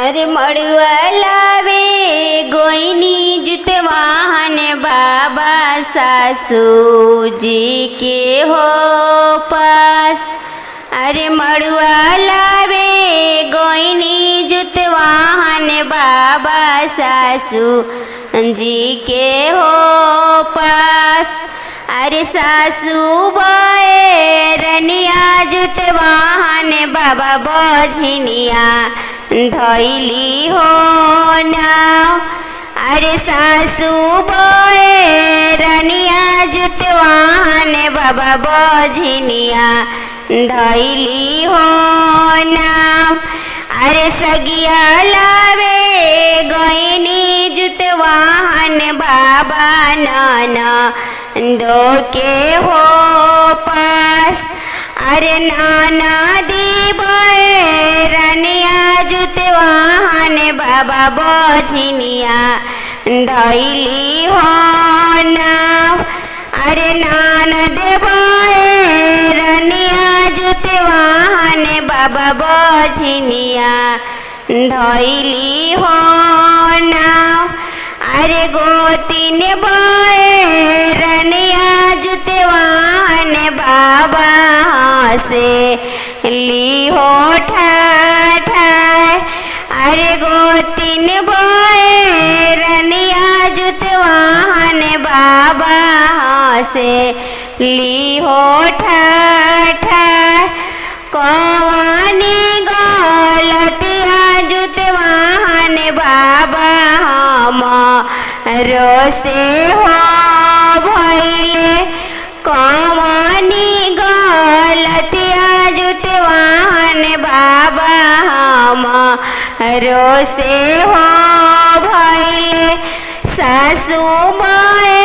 अरे मड़ुआ लावे गोइनी जुतवाहन बाबा सासू जी के हो पास। अरे मड़ुआ लावे गोइनी जुतवाहन बाबा सासू जी के हो पास। अरे सासू बाए रनिया जुतवाहन बाबा बझनिया धैली हो नाव। अरे सासू बाए रनिया जुतवाहन बाबा बझनिया धैली हो नाव। अरे सगिया लावे गईनी जुतवाहन बाबा नाना दो के हो पास। अरे नाना दी बाए रनिया जुतवाहन बाबा बझनिया धैली हो नाव। अरे नानद बाए रनिया जुतवाहन बाबा बझनिया धैली हो नाव। अरे गोतिन बाए रनिया जुतवाहन बाबा से ली हो ठाठाय। अरे गोतिन बाए रनिया जुतवाहन बाबा से ली हो ठाठाय। कौनी गलतिया जुतवाहन बाबा हमरो से हो भइले। कौनी गलतिया जुतवाहन बाबा हमरो से हो भइले। सासू माए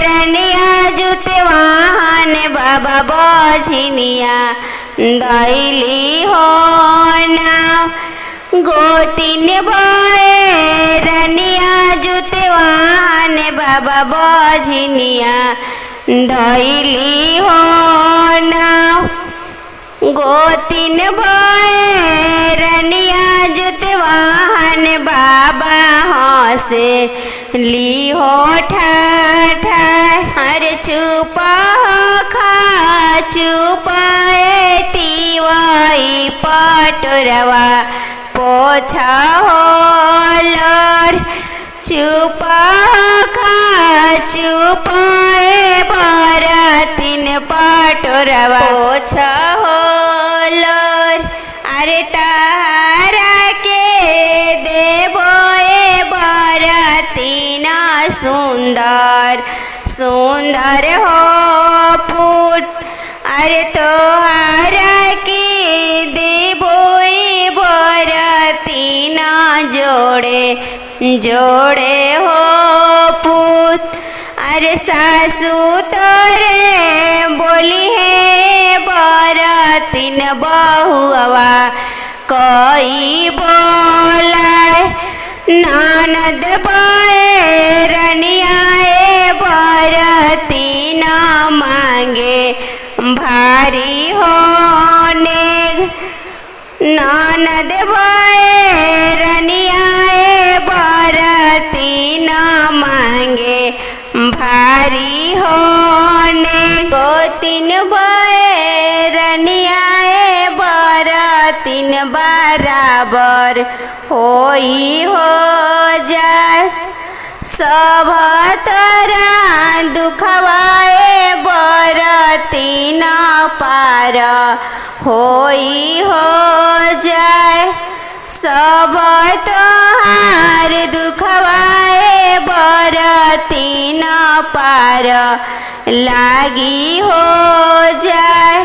रनिया जुतवाहन बाबा बझनिया धैली हो नाव। गोतिन बाए रनिया जुतवाहन बाबा बझनिया धैली हो नाव। गोतिन बाए रनिया जुतवाहन बाबा से ली हो ठाठाय। हर छुपा खा छुपाए तिवाई पटोरवा पोछा हो लड़। छुपा खा छुपाए बरातिन पटोरवा पोछा हो लड़। अरे तारा के देबो ए बरातिन सुंदर सुंदर हो फूट। अरे तोहरा के देबो ए बरातिन जोड़े जोड़े हो पूत। अरे सासू तोरे बोली है बरातिन बहुआ कोई बोलाए। नानद बाए रनिया बरातिन मांगे भारी होने। नानद बाए रनिया बरातिन मांगे भारी होने। गोतिन बाए रनिया बरातिन बराबर होई हो जास। सब तरह दुखवाए बरातिन पार होई हो जाए। सब तोहार दुखवाए बरातिन पार लागी हो जाए।